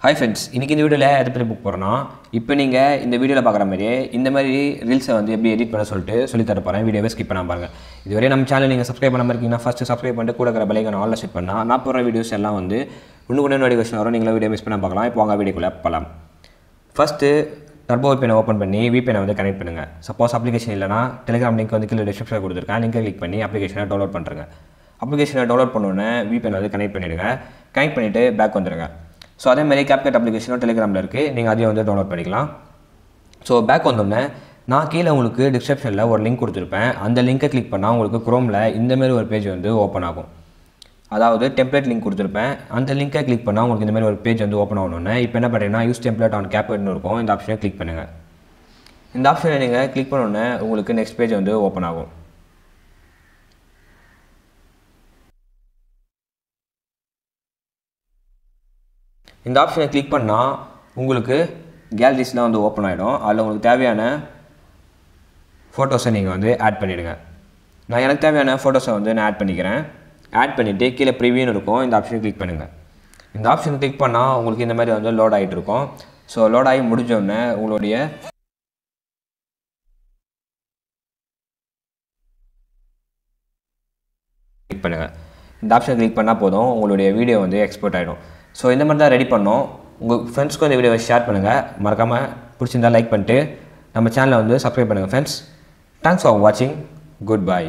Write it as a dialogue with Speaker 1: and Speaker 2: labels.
Speaker 1: Hi friends, இன்னைக்கு இந்த வீடியோல எதை பத்தி பார்க்க போறோம்னா இப்போ நீங்க இந்த வீடியோல பார்க்குற மாதிரியே இந்த மாதிரி ரீல்ஸை வந்து எப்படி எடிட் பண்ண சொல்லி தர போறேன். வீடியோவை ஸ்கிப் பண்ணாம பாருங்க. இதுவரை நம்ம சேனலை நீங்க சப்ஸ்கிரைப் பண்ணாம இருக்கீங்கன்னா ஃபர்ஸ்ட் சப்ஸ்கிரைப் பண்ணிட்டு கூட இருக்கிற பெல் ஐகானை ஆல்ல செட் பண்ணா நான் போற வீடியோஸ் எல்லாம் வந்து உடனே நோட்டிஃபிகேஷன் வரும். நீங்க வீடியோ மிஸ் பண்ணாம பார்க்கலாம். இப்போ வாங்க வீடியோக்குள்ள போலாம். ஃபர்ஸ்ட் டர்போ VPN ஓபன் பண்ணி VPN வந்து கனெக்ட் பண்ணுங்க. சப்போஸ் அப்ளிகேஷன் இல்லனா Telegram லிங்க் வந்து கீழ டிஸ்கிரிப்ஷன்ல கொடுத்திருக்கேன். லிங்கை கிளிக் பண்ணி அப்ளிகேஷனை டவுன்லோட் பண்ணுங்க. அப்ளிகேஷனை டவுன்லோட் பண்ண உடனே VPN வந்து கனெக்ட் பண்ணிடுங்க. கனெக்ட் பண்ணிட்டு பேக் வந்துருங்க. So அதே மாதிரி Capcut அப்ளிகேஷனும் Telegramல இருக்கு. நீங்க அதையும் வந்து டவுன்லோட் பண்ணிக்கலாம். ஸோ பேக் வந்தோடனே நான் கீழே உங்களுக்கு டிஸ்கிரிப்ஷனில் ஒரு லிங்க் கொடுத்துருப்பேன். அந்த லிங்கை கிளிக் பண்ணால் உங்களுக்கு குரோமில் இந்தமாரி ஒரு பேஜ் வந்து ஓப்பன் ஆகும். அதாவது டெம்ப்ளேட் லிங்க் கொடுத்துருப்பேன். அந்த லிங்கை கிளிக் பண்ணால் உங்களுக்கு இந்தமாதிரி ஒரு பேஜ் வந்து ஓப்பன் ஆகணுன்னே இப்போ என்ன பண்ணுறீங்கன்னா யூஸ் டெம்ப்ளேட் ஆன் Capcutனு இருக்கும். இந்த ஆப்ஷனை கிளிக் பண்ணுங்கள். இந்த ஆப்ஷனை நீங்கள் கிளிக் பண்ணோன்னே உங்களுக்கு நெக்ஸ்ட் பேஜ் வந்து ஓப்பன் ஆகும். இந்த ஆப்ஷனை கிளிக் பண்ணால் உங்களுக்கு கேலரிஸ்லாம் வந்து ஓப்பன் ஆகிடும். அதில் உங்களுக்கு தேவையான ஃபோட்டோஸை நீங்கள் வந்து ஆட் பண்ணிவிடுங்க. நான் எனக்கு தேவையான ஃபோட்டோஸை வந்து நான் ஆட் பண்ணிக்கிறேன். ஆட் பண்ணிவிட்டு கீழே ப்ரிவியூன்னு இருக்கும். இந்த ஆப்ஷனை கிளிக் பண்ணுங்கள். இந்த ஆப்ஷனை கிளிக் பண்ணால் உங்களுக்கு இந்த மாதிரி வந்து லோட் ஆகிட்டு இருக்கும். ஸோ லோட் ஆகி முடிஞ்சோடனே உங்களுடைய கிளிக் பண்ணுங்கள். இந்த ஆப்ஷனை கிளிக் பண்ணால் போதும், உங்களுடைய வீடியோ வந்து எக்ஸ்போர்ட் ஆகிடும். ஸோ இந்த மாதிரி தான் ரெடி பண்ணோம். உங்கள் ஃப்ரெண்ட்ஸ்க்கும் இந்த வீடியோவை ஷேர் பண்ணுங்கள். மறக்காமல் பிடிச்சிருந்தால் லைக் பண்ணிட்டு நம்ம சேனலை வந்து சப்ஸ்கிரைப் பண்ணுங்கள் ஃப்ரெண்ட்ஸ். தேங்க்ஸ் ஃபார் வாட்சிங். Good bye.